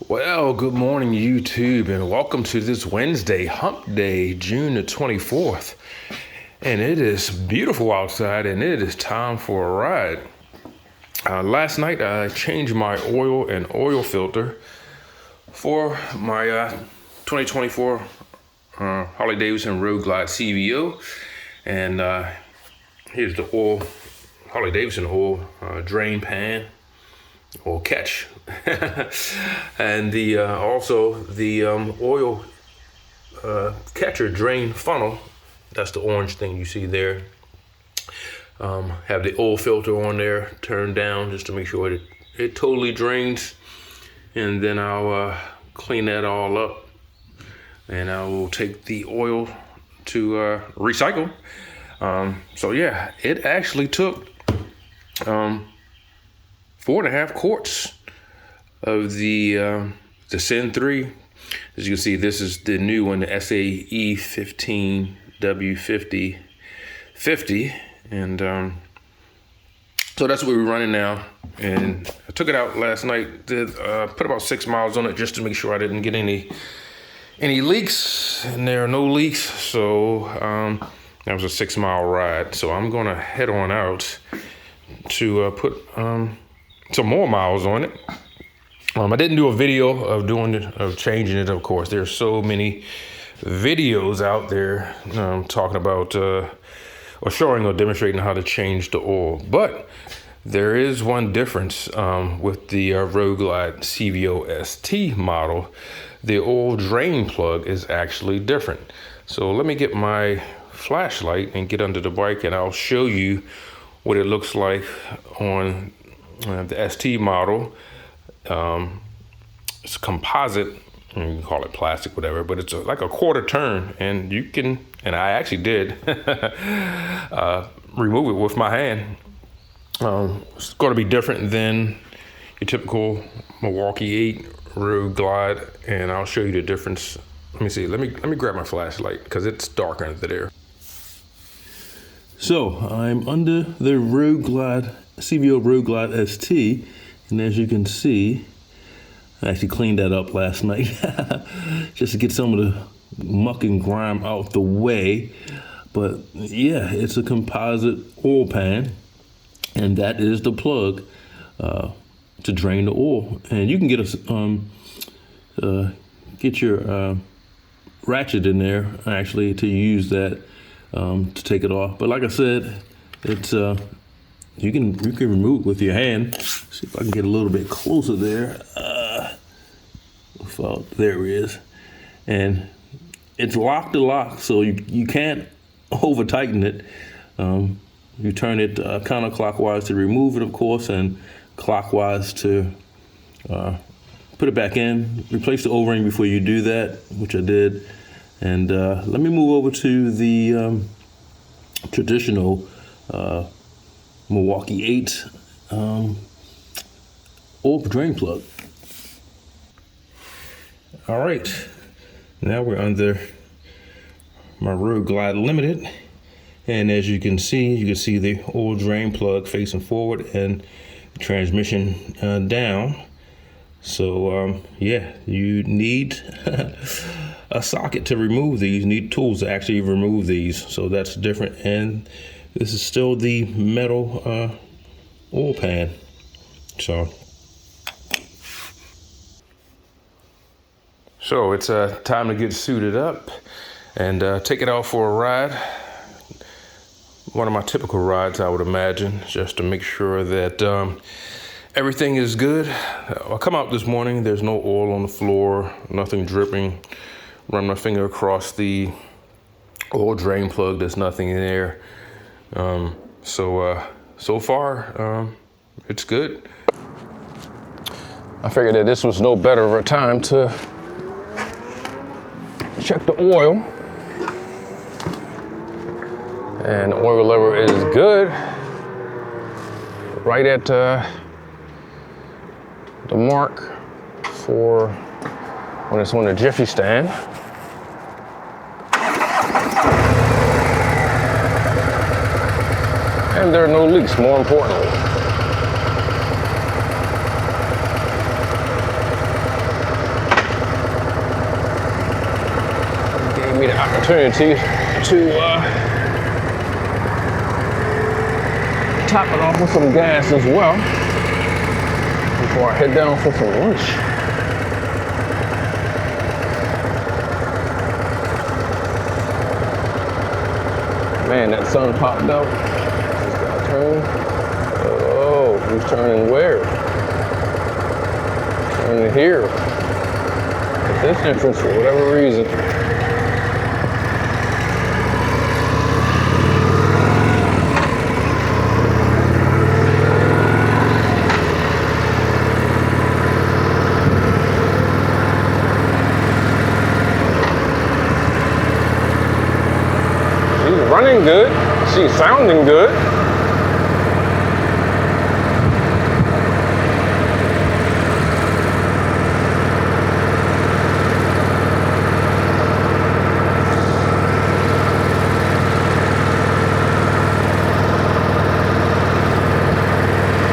Well, good morning, YouTube, and welcome to this Wednesday, Hump Day, June the 24th. And it is beautiful outside, and it is time for a ride. Last night, I changed my oil and oil filter for my 2024 Harley Davidson Road Glide CVO. And here's the oil, Harley Davidson oil drain pan. Or catch. And the also the oil catcher drain funnel, that's the orange thing you see there. Have the oil filter on there turned down just to make sure it totally drains, and then I'll clean that all up, and I will take the oil to recycle. So yeah, it actually took 4.5 quarts of the Sin 3. As you can see, this is the new one, the SAE 15W50, and so that's what we're running now. And I took it out last night, put about 6 miles on it just to make sure I didn't get any leaks, and there are no leaks. So that was a 6-mile ride. So I'm gonna head on out to put some more miles on it. I didn't do a video of changing it. Of course, there's so many videos out there talking about or showing or demonstrating how to change the oil. But there is one difference with the Road Glide CVO ST model. The oil drain plug is actually different. So let me get my flashlight and get under the bike, and I'll show you what it looks like on the ST model. It's composite, you can call it plastic, whatever, but it's like a quarter turn, and you can, and I actually did remove it with my hand. It's going to be different than your typical Milwaukee 8 Road Glide, and I'll show you the difference. Let me see. Let me grab my flashlight because it's dark under there. So I'm under the Road Glide CVO Road Glide ST, and as you can see, I actually cleaned that up last night just to get some of the muck and grime out the way. But yeah, it's a composite oil pan, and that is the plug to drain the oil. And you can get your ratchet in there actually to use that to take it off. But like I said, it's you can remove it with your hand. See if I can get a little bit closer there. There it is. And it's lock to lock, so you can't over tighten it. You turn it counterclockwise to remove it, of course, and clockwise to put it back in. Replace the O-ring before you do that, which I did. And let me move over to the traditional Milwaukee 8 oil drain plug. All right, now we're under my Road Glide Limited, and as you can see the oil drain plug facing forward and transmission down. So yeah, you need a socket to remove these. You need tools to actually remove these, so that's different. And this is still the metal oil pan. So it's time to get suited up and take it out for a ride. One of my typical rides, I would imagine, just to make sure that everything is good. I come out this morning, there's no oil on the floor, nothing dripping. Run my finger across the oil drain plug, there's nothing in there. So far, it's good. I figured that this was no better of a time to check the oil. And the oil level is good. Right at the mark for when it's on the Jiffy stand. And there are no leaks, more importantly. me the opportunity to top it off with some gas as well before I head down for some lunch. Man, that sun popped out. Just gotta turn. Oh, he's turning where? Turning here. At this entrance for whatever reason. Running good, she's sounding good.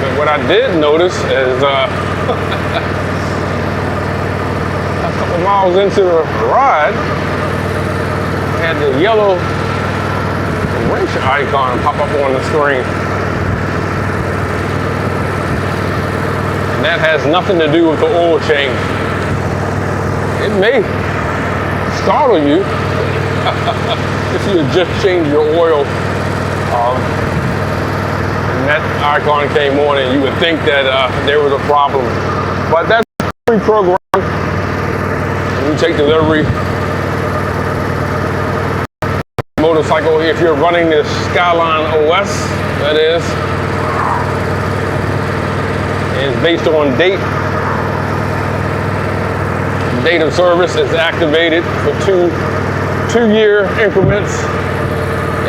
But what I did notice is a couple miles into the ride, had the yellow wrench icon pop up on the screen. And that has nothing to do with the oil change. It may startle you if you had just changed your oil and that icon came on and you would think that there was a problem. But that's pre-programmed. When you take delivery motorcycle, if you're running the Skyline OS, that is based on date of service is activated for two-year increments,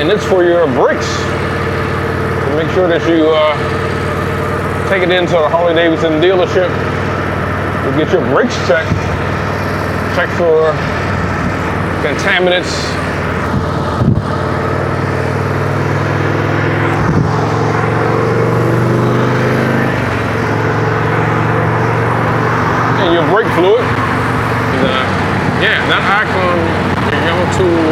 and it's for your brakes. So make sure that you take it into a Harley Davidson dealership to get your brakes checked. Check for contaminants. Your brake fluid. Yeah, that icon, your yellow tool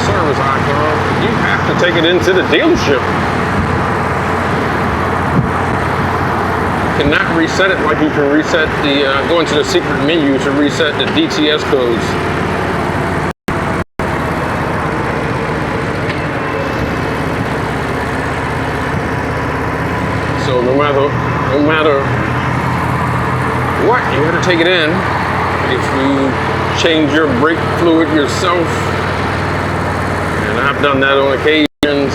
service icon, you have to take it into the dealership. You cannot reset it like you can reset the, go into the secret menu to reset the DTS codes. So no matter what, you got to take it in. If you change your brake fluid yourself, and I've done that on occasions.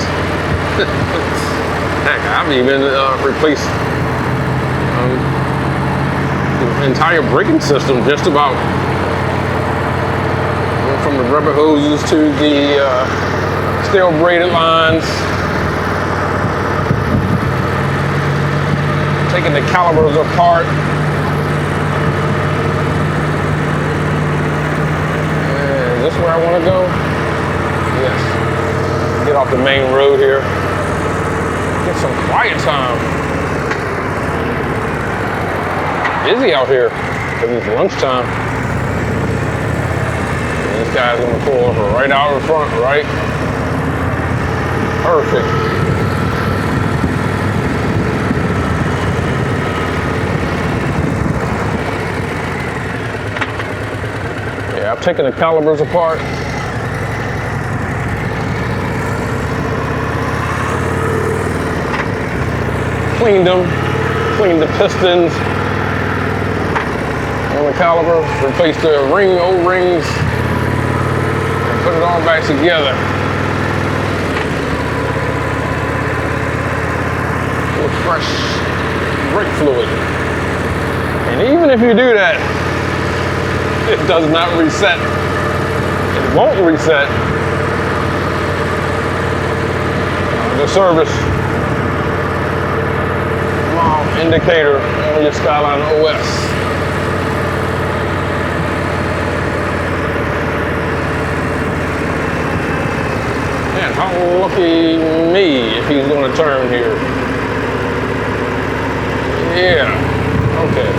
Heck, I've even replaced the entire braking system, just about, from the rubber hoses to the steel braided lines, taking the calipers apart. Is this where I want to go? Yes. Get off the main road here. Get some quiet time. Busy out here because it's lunchtime. And this guy's gonna pull over right out in front, right? Perfect. Yeah, I've taken the calipers apart. Cleaned them, cleaned the pistons on the caliper, replaced the O-rings, and put it all back together with fresh brake fluid. And even if you do that, it does not reset. It won't reset the service indicator on your Skyline OS. Man, how lucky me if he's going to turn here. Yeah, okay.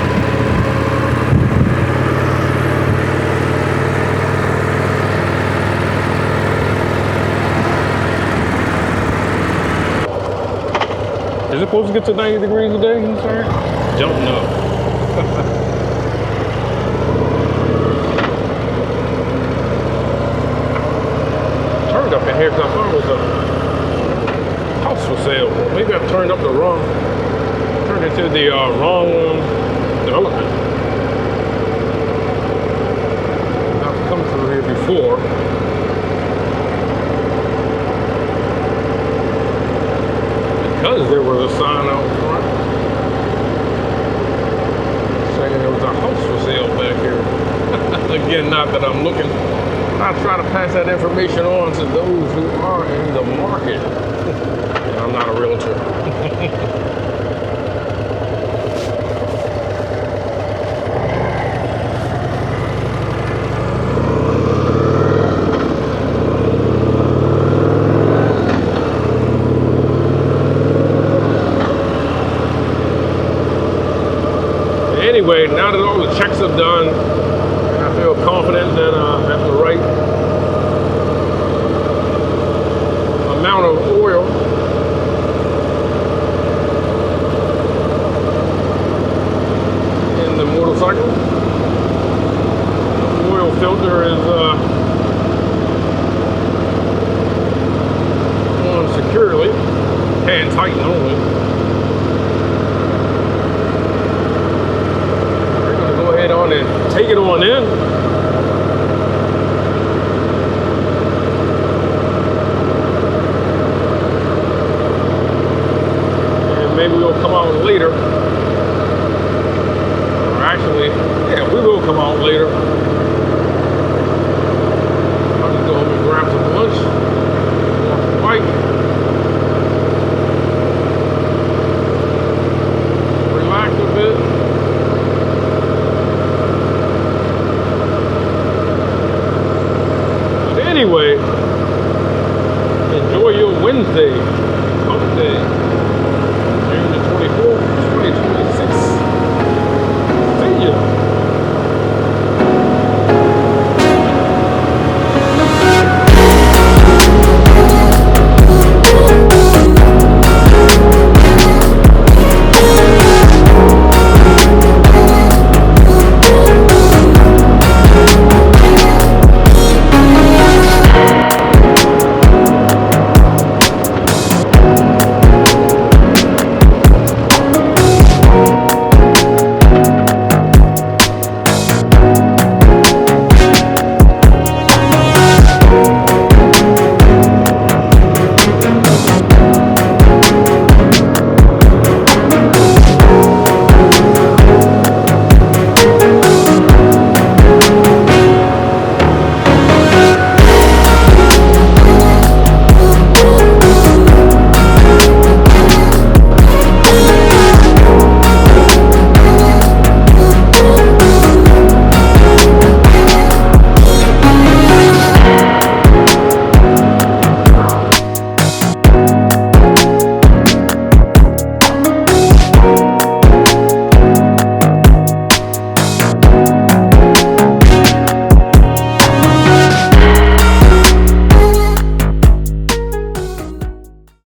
Is it supposed to get to 90 degrees a day? I'm sorry. Don't know. Turned up in here because I thought it was a house for sale. Maybe I've turned up the wrong. Turned into the wrong development. I've come through here before. Because there was a sign out front saying there was a house for sale back here. Again, not that I'm looking. I try to pass that information on to those who are in the market. And I'm not a realtor. Anyway, now that all the checks are done, I feel confident that I have the right amount of oil in the motorcycle. The oil filter is on securely, hand tighten only. On and take it on in.